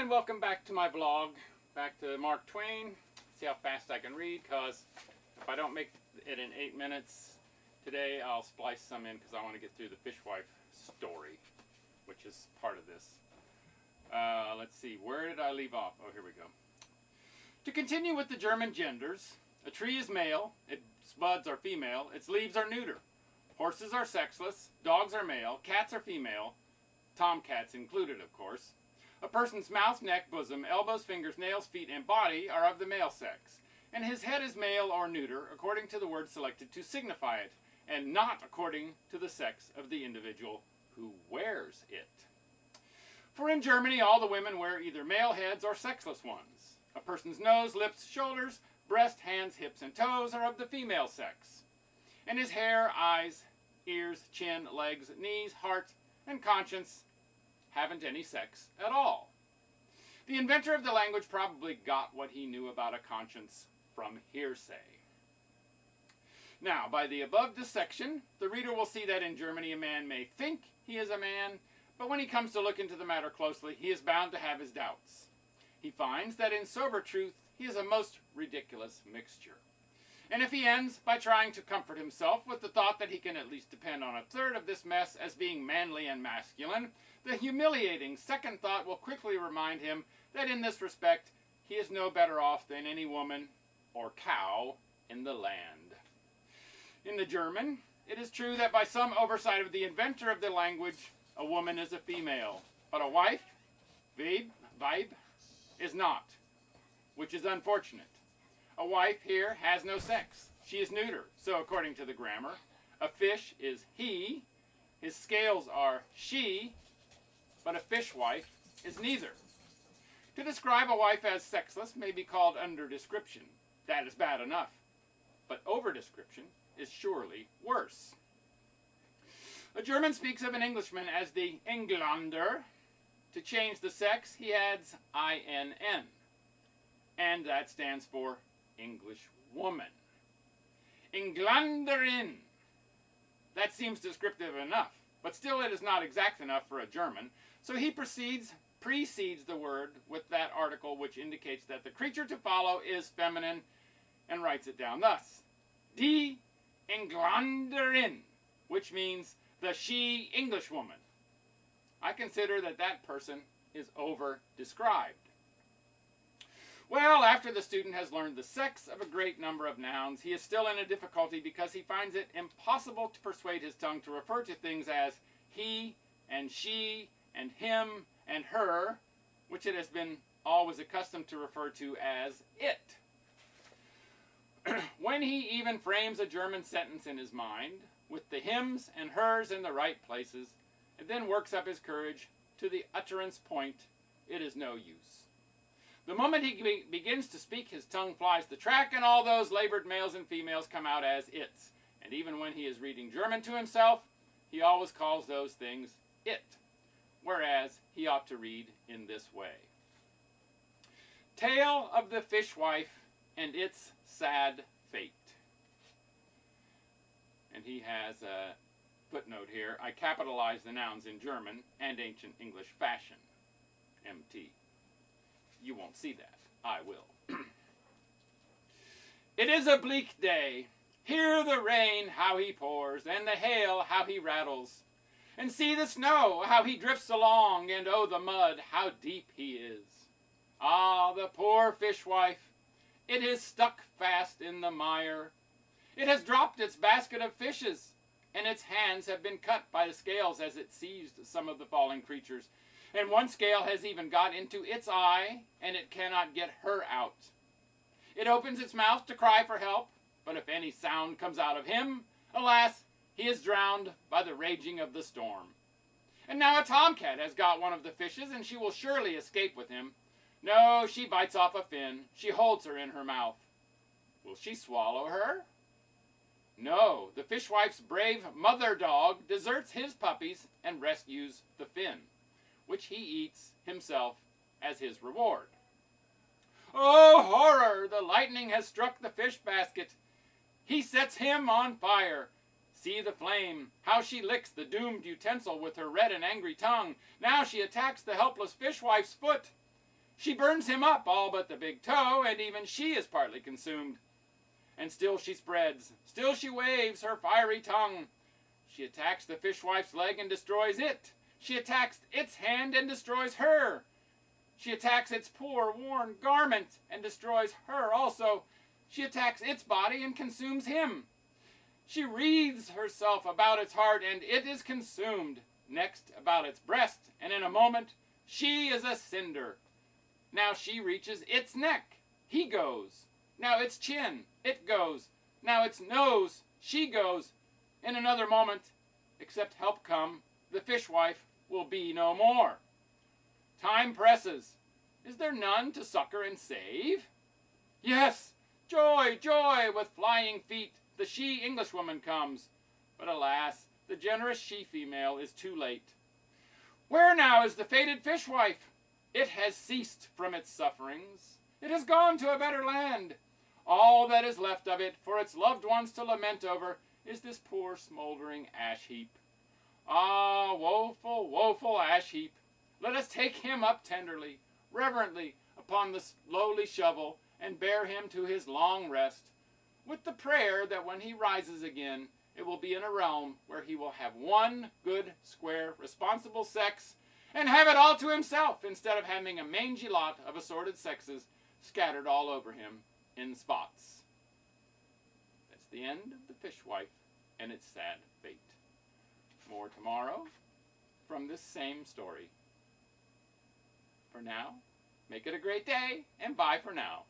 and welcome back to my vlog. Back to Mark Twain. See how fast I can read, because if I don't make it in 8 minutes today, I'll splice some in because I want to get through the Fishwife story, which is part of this. Let's see, where did I leave off? Oh, here we go. To continue with the German genders, a tree is male, its buds are female, its leaves are neuter. Horses are sexless, dogs are male, cats are female, tomcats included, of course. A person's mouth, neck, bosom, elbows, fingers, nails, feet, and body are of the male sex, and his head is male or neuter according to the word selected to signify it, and not according to the sex of the individual who wears it. For in Germany all the women wear either male heads or sexless ones. A person's nose, lips, shoulders, breast, hands, hips, and toes are of the female sex, and his hair, eyes, ears, chin, legs, knees, heart, and conscience haven't any sex at all. The inventor of the language probably got what he knew about a conscience from hearsay. Now, by the above dissection, the reader will see that in Germany a man may think he is a man, but when he comes to look into the matter closely, he is bound to have his doubts. He finds that in sober truth he is a most ridiculous mixture. And if he ends by trying to comfort himself with the thought that he can at least depend on a third of this mess as being manly and masculine, the humiliating second thought will quickly remind him that in this respect he is no better off than any woman or cow in the land. In the German, it is true that by some oversight of the inventor of the language, a woman is a female, but a wife, Weib, is not, which is unfortunate. A wife here has no sex. She is neuter, so according to the grammar, a fish is he, his scales are she, but a fishwife is neither. To describe a wife as sexless may be called under-description. That is bad enough, but over-description is surely worse. A German speaks of an Englishman as the Engländer. To change the sex, he adds INN, and that stands for English woman. Engländerin. That seems descriptive enough, but still it is not exact enough for a German, so he precedes the word with that article which indicates that the creature to follow is feminine, and writes it down thus: Die Engländerin, which means the she Englishwoman. I consider that that person is over-described. Well, after the student has learned the sex of a great number of nouns, he is still in a difficulty because he finds it impossible to persuade his tongue to refer to things as he and she and him and her, which it has been always accustomed to refer to as it. When he even frames a German sentence in his mind, with the hims and hers in the right places, and then works up his courage to the utterance point, it is no use. The moment he begins to speak, his tongue flies the track, and all those labored males and females come out as its. And even when he is reading German to himself, he always calls those things it, whereas he ought to read in this way. Tale of the Fishwife and its sad fate. And he has a footnote here. I capitalize the nouns in German and ancient English fashion. MT. You won't see that. I will. It is a bleak day. Hear the rain, how he pours, and the hail, how he rattles. And see the snow, how he drifts along, and oh, the mud, how deep he is. Ah, the poor fishwife. It is stuck fast in the mire. It has dropped its basket of fishes, and its hands have been cut by the scales as it seized some of the falling creatures. And one scale has even got into its eye, and it cannot get her out. It opens its mouth to cry for help, but if any sound comes out of him, alas, he is drowned by the raging of the storm. And now a tomcat has got one of the fishes, and she will surely escape with him. No, she bites off a fin. She holds her in her mouth. Will she swallow her? No, the fishwife's brave mother dog deserts his puppies and rescues the fin, which he eats himself as his reward. Oh, horror! The lightning has struck the fish basket. He sets him on fire. See the flame, how she licks the doomed utensil with her red and angry tongue. Now she attacks the helpless fishwife's foot. She burns him up, all but the big toe, and even she is partly consumed. And still she spreads, still she waves her fiery tongue. She attacks the fishwife's leg and destroys it. She attacks its hand and destroys her. She attacks its poor, worn garment and destroys her also. She attacks its body and consumes him. She wreathes herself about its heart, and it is consumed. Next, about its breast, and in a moment, she is a cinder. Now she reaches its neck. He goes. Now its chin. It goes. Now its nose. She goes. In another moment, except help come, the fishwife will be no more. Time presses. Is there none to succor and save? Yes, joy, joy, with flying feet, the she-Englishwoman comes. But alas, the generous she-female is too late. Where now is the fated fishwife? It has ceased from its sufferings. It has gone to a better land. All that is left of it for its loved ones to lament over is this poor smoldering ash heap. Ah, woeful, woeful ash heap! Let us take him up tenderly, reverently, upon the lowly shovel, and bear him to his long rest, with the prayer that when he rises again, it will be in a realm where he will have one good, square, responsible sex, and have it all to himself, instead of having a mangy lot of assorted sexes scattered all over him in spots. That's the end of the fishwife and its sad fate. More tomorrow from this same story. For now, make it a great day, and bye for now.